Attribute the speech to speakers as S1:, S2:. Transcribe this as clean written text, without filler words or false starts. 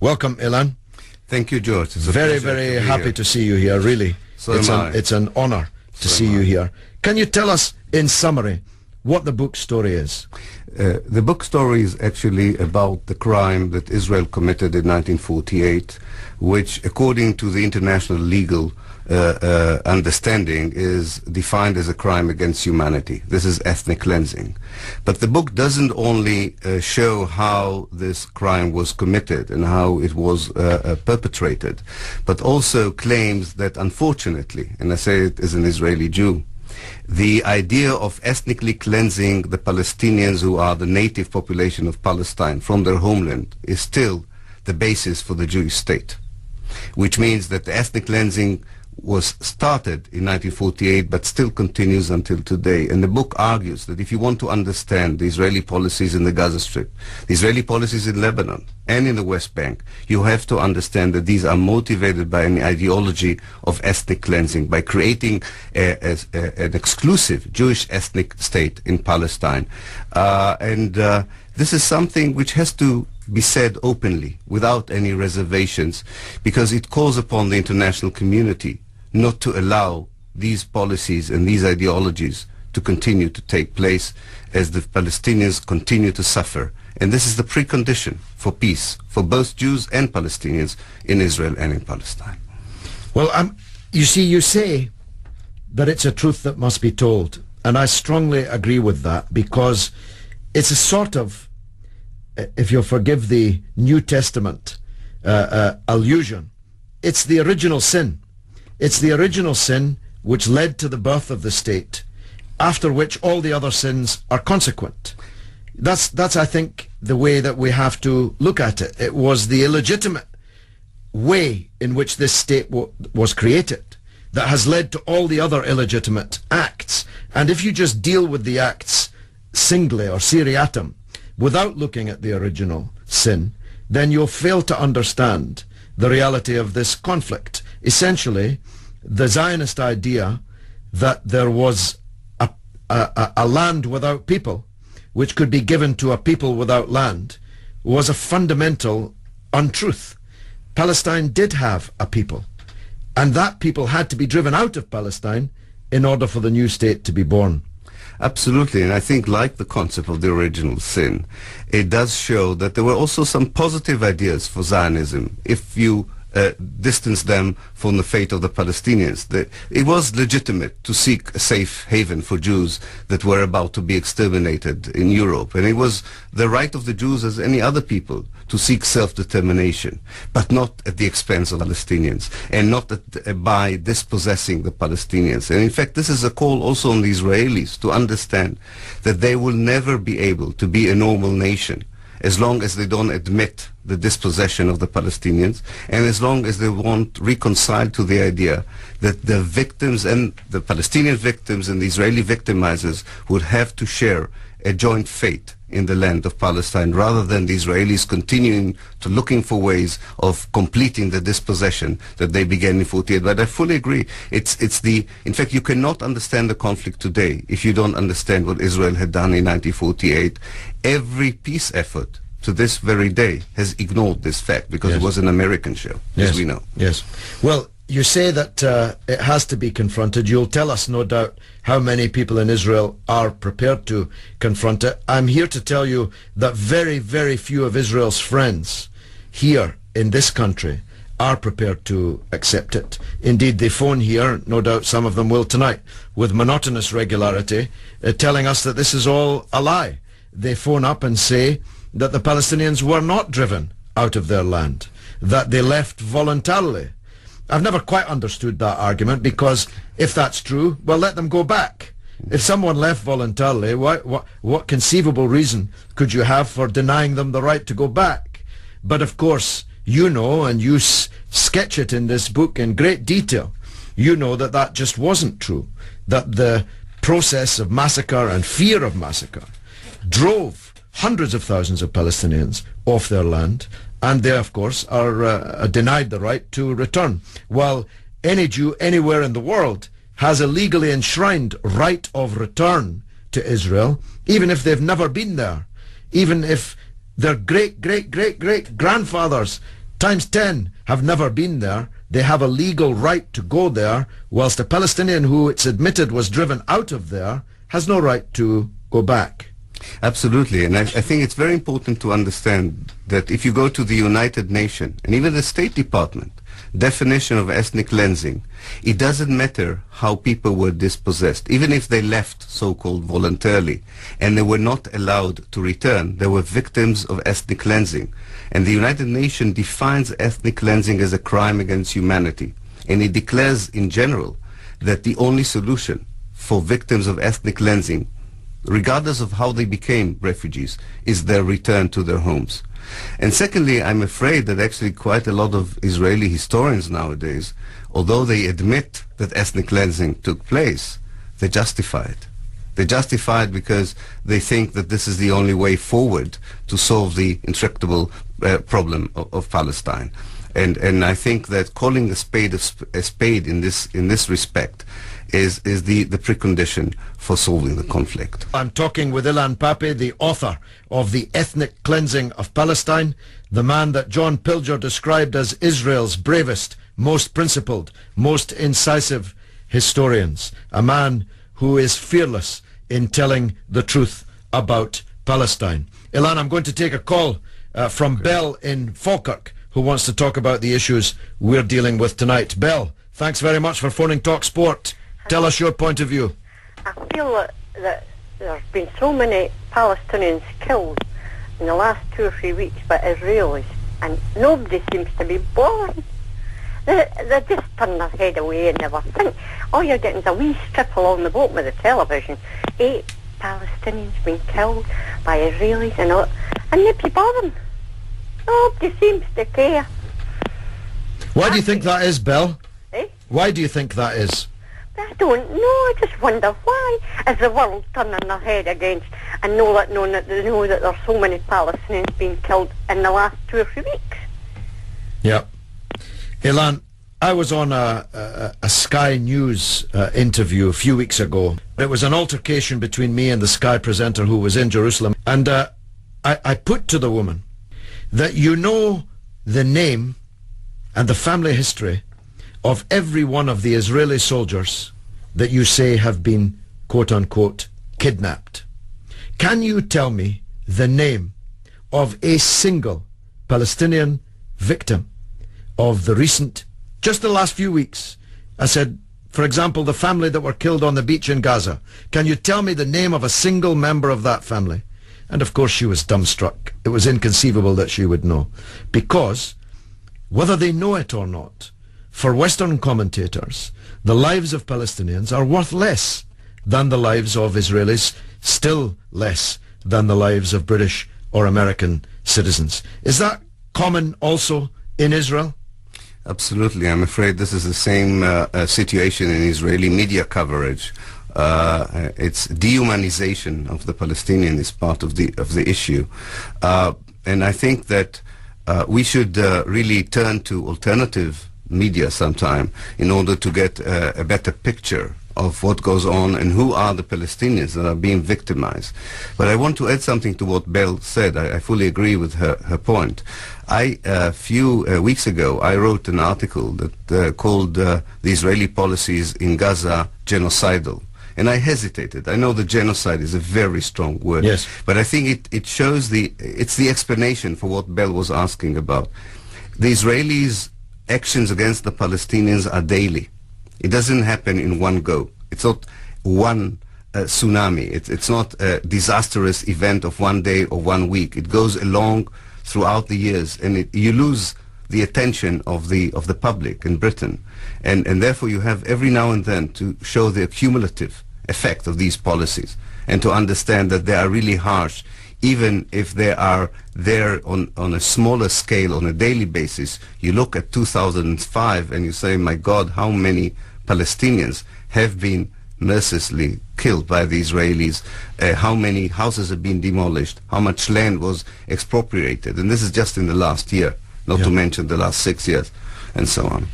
S1: Welcome, Ilan.
S2: Thank you, George. It's a
S1: very, very happy to see you here, really.
S2: So
S1: it's an honor to see you here. Can you tell us, in summary, what the book story is?
S2: The book story is actually about the crime that Israel committed in 1948, which, according to the international legal understanding, is defined as a crime against humanity. This is ethnic cleansing. But the book doesn't only show how this crime was committed and how it was perpetrated, but also claims that, unfortunately, and I say it as an Israeli Jew, the idea of ethnically cleansing the Palestinians, who are the native population of Palestine, from their homeland is still the basis for the Jewish state, which means that the ethnic cleansing was started in 1948 but still continues until today. And the book argues that if you want to understand the Israeli policies in the Gaza Strip, the Israeli policies in Lebanon and in the West Bank, you have to understand that these are motivated by an ideology of ethnic cleansing, by creating an exclusive Jewish ethnic state in Palestine. This is something which has to be said openly, without any reservations, because it calls upon the international community not to allow these policies and these ideologies to continue to take place as the Palestinians continue to suffer. And this is the precondition for peace for both Jews and Palestinians in Israel and in Palestine.
S1: Well, you see, you say that it's a truth that must be told, and I strongly agree with that, because it's a sort of, if you'll forgive the New Testament allusion, it's the original sin. It's the original sin which led to the birth of the state, after which all the other sins are consequent. That's I think, the way that we have to look at it. It was the illegitimate way in which this state was created that has led to all the other illegitimate acts. And if you just deal with the acts singly or seriatim, without looking at the original sin, then you'll fail to understand the reality of this conflict. Essentially, the Zionist idea that there was a land without people, which could be given to a people without land, was a fundamental untruth. Palestine did have a people, and that people had to be driven out of Palestine in order for the new state to be born.
S2: Absolutely, and I think, like the concept of the original sin, it does show that there were also some positive ideas for Zionism. If you distance them from the fate of the Palestinians, it was legitimate to seek a safe haven for Jews that were about to be exterminated in Europe, and it was the right of the Jews, as any other people, to seek self-determination, but not at the expense of Palestinians, and not by dispossessing the Palestinians. And in fact, this is a call also on the Israelis to understand that they will never be able to be a normal nation as long as they don't admit the dispossession of the Palestinians, and as long as they won't reconcile to the idea that the victims and the Palestinian victims and the Israeli victimizers would have to share a joint fate in the land of Palestine, rather than the Israelis continuing to looking for ways of completing the dispossession that they began in 48. But I fully agree. In fact, you cannot understand the conflict today if you don't understand what Israel had done in 1948. Every peace effort to this very day has ignored this fact, because it was an American show, as we know.
S1: Yes. Well, you say that it has to be confronted. You'll tell us, no doubt, how many people in Israel are prepared to confront it. I'm here to tell you that very, very few of Israel's friends here in this country are prepared to accept it. Indeed, they phone here, no doubt some of them will tonight, with monotonous regularity, telling us that this is all a lie. They phone up and say that the Palestinians were not driven out of their land, that they left voluntarily. I've never quite understood that argument, because if that's true, well, let them go back. If someone left voluntarily, what conceivable reason could you have for denying them the right to go back? But of course, you know, and you sketch it in this book in great detail, you know that that just wasn't true, that the process of massacre and fear of massacre drove hundreds of thousands of Palestinians off their land, and they, of course, are denied the right to return. While any Jew anywhere in the world has a legally enshrined right of return to Israel, even if they've never been there, even if their great-great-great-great-grandfathers times 10 have never been there. They have a legal right to go there, whilst a Palestinian who it's admitted was driven out of there has no right to go back.
S2: Absolutely, and I think it's very important to understand that if you go to the United Nations and even the State Department definition of ethnic cleansing, it doesn't matter how people were dispossessed. Even if they left so-called voluntarily and they were not allowed to return, they were victims of ethnic cleansing. And the United Nations defines ethnic cleansing as a crime against humanity. And it declares in general that the only solution for victims of ethnic cleansing, regardless of how they became refugees, is their return to their homes. And secondly, I'm afraid that actually quite a lot of Israeli historians nowadays, although they admit that ethnic cleansing took place, they justify it. They justify it because they think that this is the only way forward to solve the intractable problem of Palestine. And I think that calling a spade a spade in this respect is the precondition for solving the conflict.
S1: I'm talking with Ilan Pappe, the author of The Ethnic Cleansing of Palestine, the man that John Pilger described as Israel's bravest, most principled, most incisive historians, a man who is fearless in telling the truth about Palestine. Ilan, I'm going to take a call from Bell in Falkirk, who wants to talk about the issues we're dealing with tonight. Bell, thanks very much for phoning Talk Sport. Tell us your point of view.
S3: I feel that there's been so many Palestinians killed in the last 2 or 3 weeks by Israelis, and nobody seems to be bothered. They just turn their head away and never think. All you're getting is a wee strip along the bottom of the television. 8 Palestinians being killed by Israelis and all, and nobody bothering. Nobody seems to care.
S1: Why do you think that is, Bell?
S3: Eh?
S1: Why do you think that is?
S3: I don't know. I just wonder why is the world turning their head against and know that there's so many Palestinians being killed in the last 2 or 3 weeks.
S1: Yeah. Ilan, I was on a Sky News interview a few weeks ago. It was an altercation between me and the Sky presenter who was in Jerusalem, and I put to the woman that you know the name and the family history of every one of the Israeli soldiers that you say have been, quote-unquote, kidnapped. Can you tell me the name of a single Palestinian victim of the recent, just the last few weeks? I said, for example, the family that were killed on the beach in Gaza. Can you tell me the name of a single member of that family? And of course she was dumbstruck. It was inconceivable that she would know. Because, whether they know it or not, for Western commentators, the lives of Palestinians are worth less than the lives of Israelis, still less than the lives of British or American citizens. Is that common also in Israel?
S2: Absolutely. I'm afraid this is the same situation in Israeli media coverage. It's dehumanization of the Palestinian is part of the issue. And I think that we should really turn to alternative media sometime in order to get a better picture of what goes on and who are the Palestinians that are being victimized. But I want to add something to what Belle said. I fully agree with her point. A few weeks ago, I wrote an article that called the Israeli policies in Gaza genocidal. And I hesitated. I know that genocide is a very strong word.
S1: Yes.
S2: But I think it shows it's the explanation for what Belle was asking about. The Israelis' actions against the Palestinians are daily. It doesn't happen in one go. It's not one tsunami. It's not a disastrous event of one day or 1 week. It goes along throughout the years, and you lose the attention of the public in Britain, and therefore you have every now and then to show the cumulative effect of these policies and to understand that they are really harsh, even if they are there on a smaller scale on a daily basis. You look at 2005 and you say, my God, how many Palestinians have been mercilessly killed by the Israelis, how many houses have been demolished, how much land was expropriated, and this is just in the last year, not to mention the last 6 years, and so on.